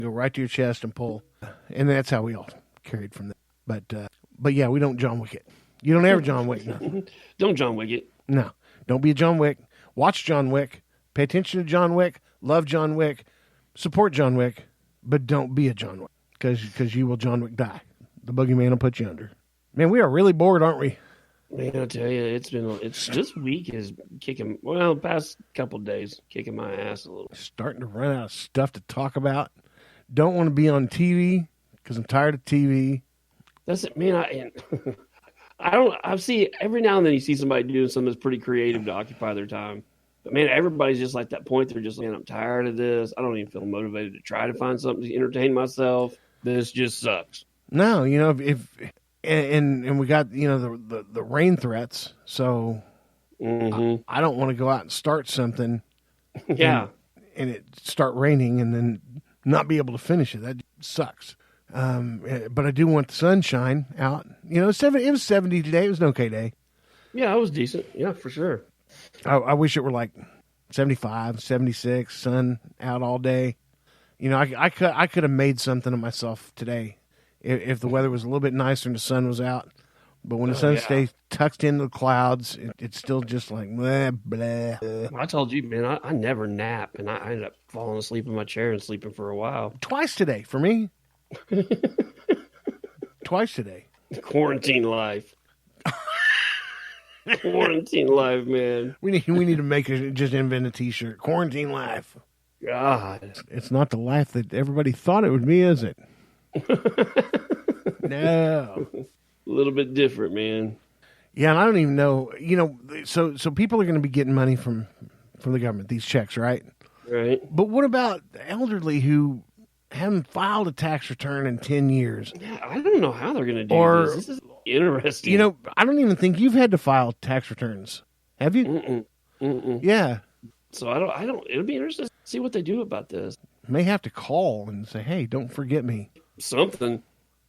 Go right to your chest and pull. And that's how we all carried from that. But yeah, we don't John Wick it. You don't ever John Wick nothing. Don't John Wick it. No. Don't be a John Wick. Watch John Wick. Pay attention to John Wick. Love John Wick. Support John Wick. But don't be a John Wick. Because you will John Wick die. The boogeyman will put you under. Man, we are really bored, aren't we? Man, I'll tell you, it's this week is kicking, past couple of days, kicking my ass a little. Starting to run out of stuff to talk about. Don't want to be on TV because I'm tired of TV. That's it, man. I see every now and then you see somebody doing something that's pretty creative to occupy their time. But man, everybody's just like that point. They're just like, I'm tired of this. I don't even feel motivated to try to find something to entertain myself. This just sucks. No, if we got the rain threats, so I don't want to go out and start something. Yeah, and it start raining and then not be able to finish it. That sucks. But I do want the sunshine out. It was 70 today. It was an okay day. Yeah, it was decent. Yeah, for sure. I wish it were like 75, 76, sun out all day. I could have made something of myself today if the weather was a little bit nicer and the sun was out. But when the sun stays tucked into the clouds, it's still just like blah, blah. I told you, man, I never nap, and I ended up falling asleep in my chair and sleeping for a while. Twice today for me. Twice today. Quarantine life. Quarantine life, man. We need to just invent a T-shirt. Quarantine life. God, it's not the life that everybody thought it would be, is it? No. A little bit different, man. Yeah, and I don't even know. So people are going to be getting money from the government, these checks, right? Right. But what about the elderly who haven't filed a tax return in 10 years? Yeah, I don't know how they're going to do this. This is interesting. I don't even think you've had to file tax returns. Have you? Mm-mm. Yeah. So I don't. It'll be interesting to see what they do about this. May have to call and say, "Hey, don't forget me." Something.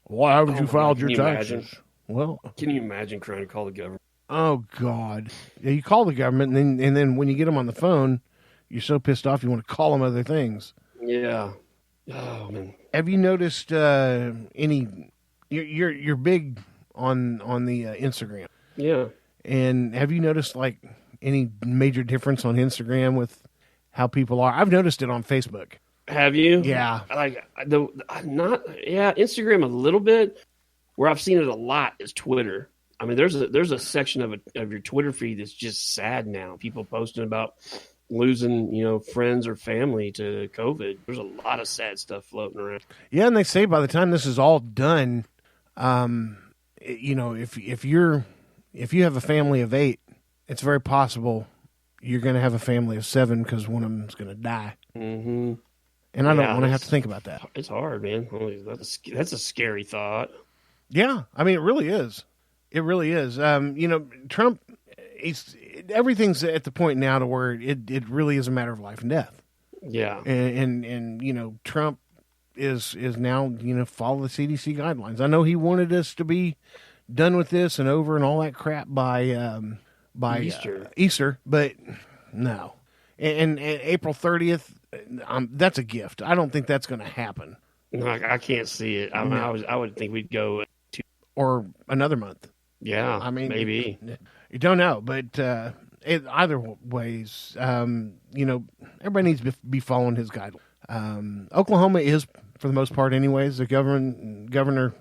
Why haven't you filed your taxes? Imagine? Well, can you imagine trying to call the government? Oh God! Yeah, you call the government, and then when you get them on the phone, you're so pissed off you want to call them other things. Yeah. Oh man. Have you noticed any? You're big on the Instagram. Yeah. And have you noticed like any major difference on Instagram with how people are? I've noticed it on Facebook. Have you? Yeah. Instagram a little bit. Where I've seen it a lot is Twitter. I mean, there's a section of your Twitter feed that's just sad now. People posting about losing, friends or family to COVID. There's a lot of sad stuff floating around. Yeah, and they say by the time this is all done, if you have a family of 8, it's very possible you're going to have a family of 7 because one of them's going to die. Mm-hmm. And I don't want to have to think about that. It's hard, man. That's a scary thought. Yeah, I mean, it really is. It really is. Trump, everything's at the point now to where it really is a matter of life and death. Yeah. And Trump is now, follow the CDC guidelines. I know he wanted us to be done with this and over and all that crap by Easter, but no. And April 30th, that's a gift. I don't think that's going to happen. No, I can't see it. I mean, I would think we'd go or another month. Yeah, I mean, maybe. You don't know, but either ways, everybody needs to be following his guidelines. Oklahoma is, for the most part, anyways. The governor,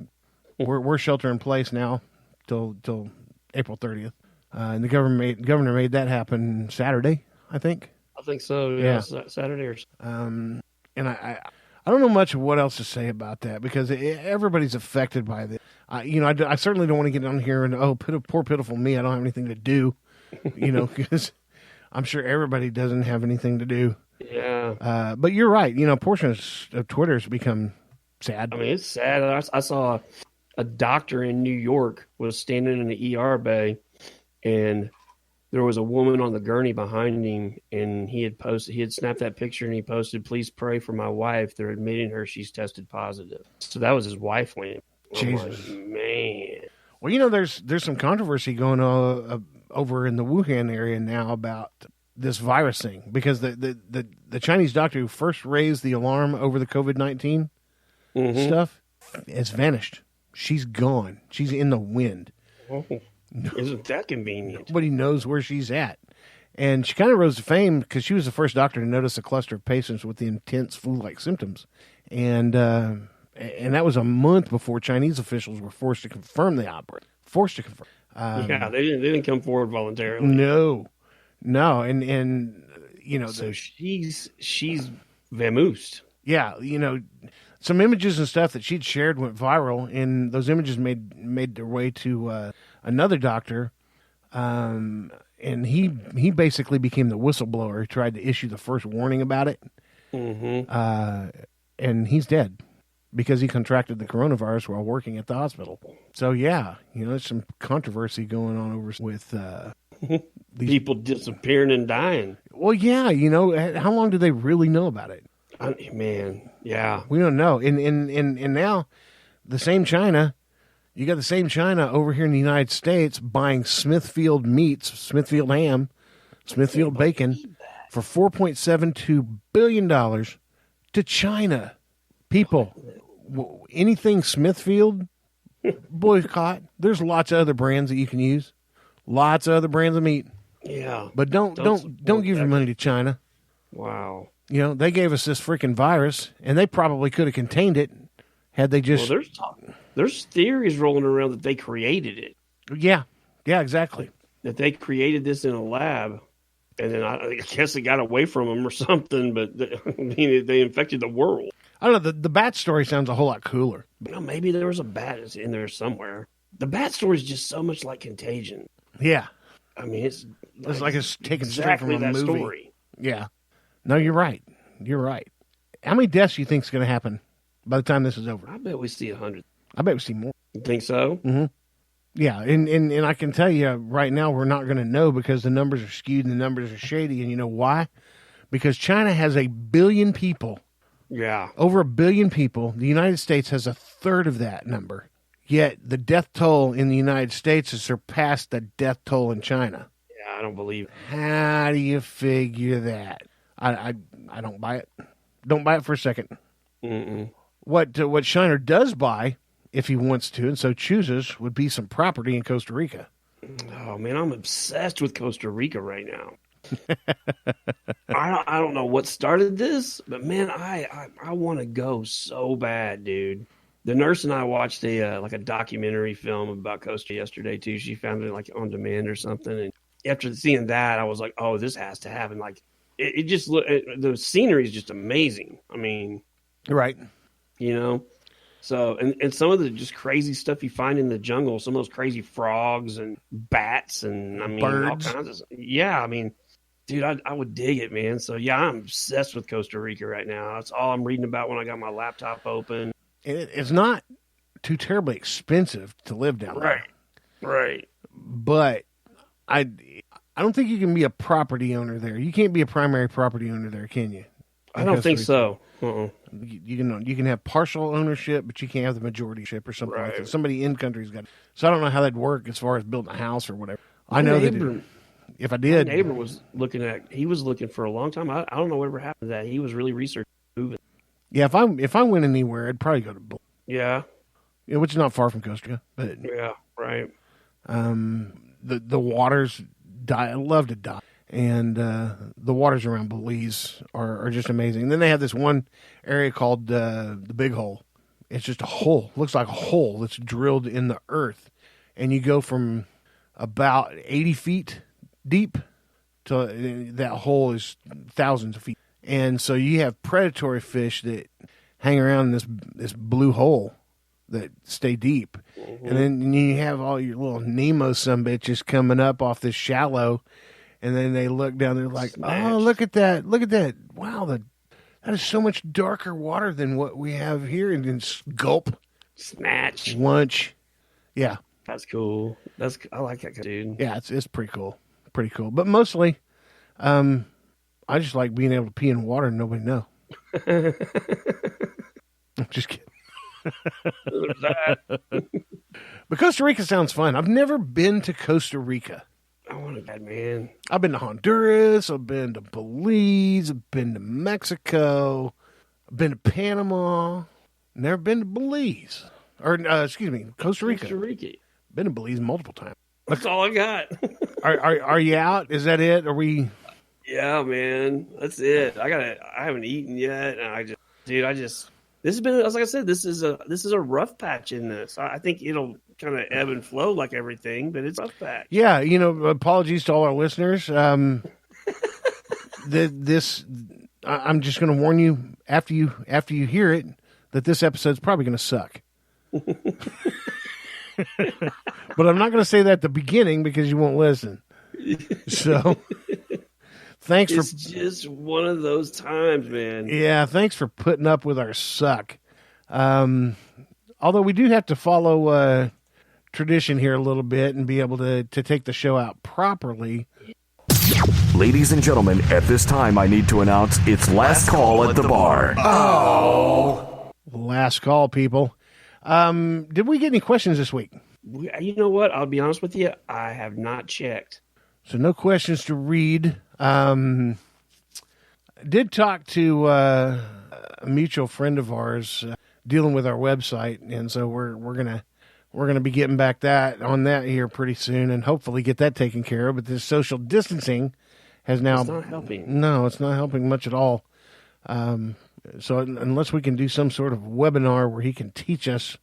we're shelter in place now till April 30th, and the governor made that happen Saturday, I think. I think so. Yeah. Saturday or. And I don't know much of what else to say about that because everybody's affected by this. I certainly don't want to get on here and, poor pitiful me, I don't have anything to do, because I'm sure everybody doesn't have anything to do. Yeah. But you're right. A portion of Twitter has become sad. I mean, it's sad. I saw a doctor in New York was standing in the ER bay, and there was a woman on the gurney behind him, and he had snapped that picture, and he posted, "Please pray for my wife. They're admitting her. She's tested positive." So that was his wife went. Jesus, man. Well, there's some controversy going on over in the Wuhan area now about this virus thing, because the Chinese doctor who first raised the alarm over the COVID-19 stuff has vanished. She's gone. She's in the wind. Oh, isn't that convenient? Nobody knows where she's at. And she kind of rose to fame because she was the first doctor to notice a cluster of patients with the intense flu-like symptoms. And that was a month before Chinese officials were forced to confirm the outbreak. Forced to confirm. Yeah, they didn't come forward voluntarily. No, and you know, so she's vamoosed. Yeah, you know, some images and stuff that she'd shared went viral, and those images made their way to another doctor, and he basically became the whistleblower. He tried to issue the first warning about it, and he's dead because he contracted the coronavirus while working at the hospital. So yeah, you know, there's some controversy going on over with these people disappearing and dying. Well, yeah, you know, how long do they really know about it? Man, yeah, we don't know. And now the same China, you got the same China over here in the United States buying Smithfield meats, Smithfield ham, Smithfield bacon for $4.72 billion to China. People, anything Smithfield, boycott. There's lots of other brands that you can use. Lots of other brands of meat. Yeah. But don't give your money to China. Wow. You know, they gave us this freaking virus, and they probably could have contained it had they just... Well, there's theories rolling around that they created it. Yeah, exactly. That they created this in a lab, and then I guess it got away from them or something, but they infected the world. I don't know, the bat story sounds a whole lot cooler. You know, maybe there was a bat in there somewhere. The bat story is just so much like Contagion. Yeah. I mean, it's like it's taken exactly straight from a movie. Story. Yeah. No, you're right. You're right. How many deaths do you think is going to happen by the time this is over? I bet we see 100. I bet we see more. You think so? Mm-hmm. Yeah, and I can tell you right now we're not going to know because the numbers are skewed and the numbers are shady. And you know why? Because China has 1 billion people. Yeah. Over 1 billion people. The United States has a third of that number. Yet the death toll in the United States has surpassed the death toll in China. Yeah, I don't believe it. How do you figure that? I don't buy it. Don't buy it for a second. Mm-mm. What Shiner does buy, if he wants to and so chooses, would be some property in Costa Rica. Oh man, I'm obsessed with Costa Rica right now. I don't know what started this, but man, I want to go so bad, dude. The nurse and I watched a documentary film about Costa yesterday too. She found it like on demand or something, and after seeing that, I was like, "Oh, this has to happen!" Like, it just the scenery is just amazing. I mean, right? You know, so and some of the just crazy stuff you find in the jungle, some of those crazy frogs and bats and I mean birds. All kinds of stuff. Yeah, I mean, dude, I would dig it, man. So yeah, I'm obsessed with Costa Rica right now. That's all I'm reading about when I got my laptop open. It's not too terribly expensive to live down there. Right. But I don't think you can be a property owner there. You can't be a primary property owner there, can you? I don't think so. You can have partial ownership, but you can't have the majority ship or something like that. Right. Somebody in country's got it. So I don't know how that'd work as far as building a house or whatever. I know that if I did, my neighbor was looking for a long time. I don't know whatever happened to that. He was really researching moving. Yeah, if I went anywhere, I'd probably go to Yeah, which is not far from Costa Rica, but yeah, right. The waters die. I love to dive, and the waters around Belize are just amazing. And then they have this one area called the Big Hole. It's just a hole. Looks like a hole that's drilled in the earth, and you go from about 80 feet deep to that hole is thousands of feet. And so you have predatory fish that hang around this blue hole that stay deep. Mm-hmm. And then you have all your little Nemo sumbitches coming up off this shallow. And then they look down there like, oh, look at that. Look at that. Wow, that is so much darker water than what we have here. And then gulp. Snatch. Lunch. Yeah. That's cool. I like that, dude. Yeah, it's pretty cool. Pretty cool. But mostly, I just like being able to pee in water and nobody know. I'm just kidding. But Costa Rica sounds fun. I've never been to Costa Rica. I want my God, man. I've been to Honduras. I've been to Belize. I've been to Mexico. I've been to Panama. Never been to Belize. Or, excuse me, Costa Rica. Costa Rica. Been to Belize multiple times. That's all I got. Are you out? Is that it? Are we? Yeah, man. That's it. I haven't eaten yet. And this has been, as like I said, this is a rough patch in this. I think it'll kind of ebb and flow like everything, but it's a rough patch. Yeah, apologies to all our listeners. I'm just going to warn you after you hear it that this episode's probably going to suck. But I'm not going to say that at the beginning because you won't listen. So thanks It's just one of those times, man. Yeah, thanks for putting up with our suck. Although we do have to follow tradition here a little bit and be able to take the show out properly. Ladies and gentlemen, at this time I need to announce it's last call at the bar. Oh. Last call, people. Did we get any questions this week? You know what? I'll be honest with you. I have not checked. So no questions to read. Did talk to a mutual friend of ours dealing with our website, and so we're gonna be getting back on that here pretty soon, and hopefully get that taken care of. But this social distancing has now It's not helping. No, it's not helping much at all. So unless we can do some sort of webinar where he can teach us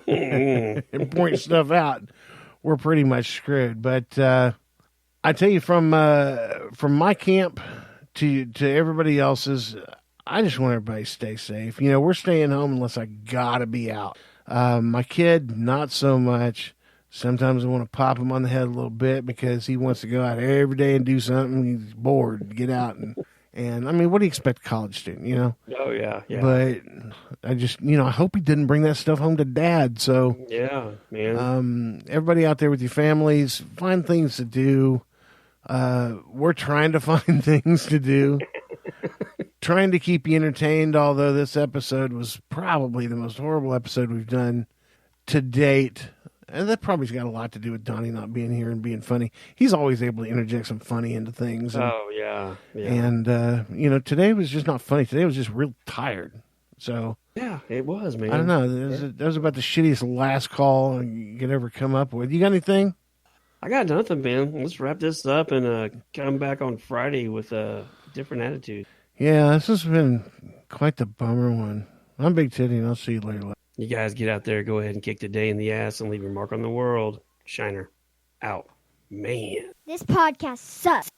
and point stuff out, we're pretty much screwed. But I tell you, from my camp to everybody else's, I just want everybody to stay safe. We're staying home unless I gotta be out. My kid, not so much. Sometimes I want to pop him on the head a little bit because he wants to go out every day and do something. He's bored, get out and I mean, what do you expect a college student, Oh, yeah. But I just, I hope he didn't bring that stuff home to Dad. So, yeah, man. Everybody out there with your families, find things to do. We're trying to find things to do, trying to keep you entertained, although this episode was probably the most horrible episode we've done to date. And that probably's got a lot to do with Donnie not being here and being funny. He's always able to interject some funny into things. Oh, yeah. And, today was just not funny. Today was just real tired. So. Yeah, it was, man. I don't know. That was about the shittiest last call you could ever come up with. You got anything? I got nothing, man. Let's wrap this up and come back on Friday with a different attitude. Yeah, this has been quite the bummer one. I'm Big Titty, and I'll see you later. You guys get out there, go ahead and kick the day in the ass and leave your mark on the world. Shiner out. Man. This podcast sucks.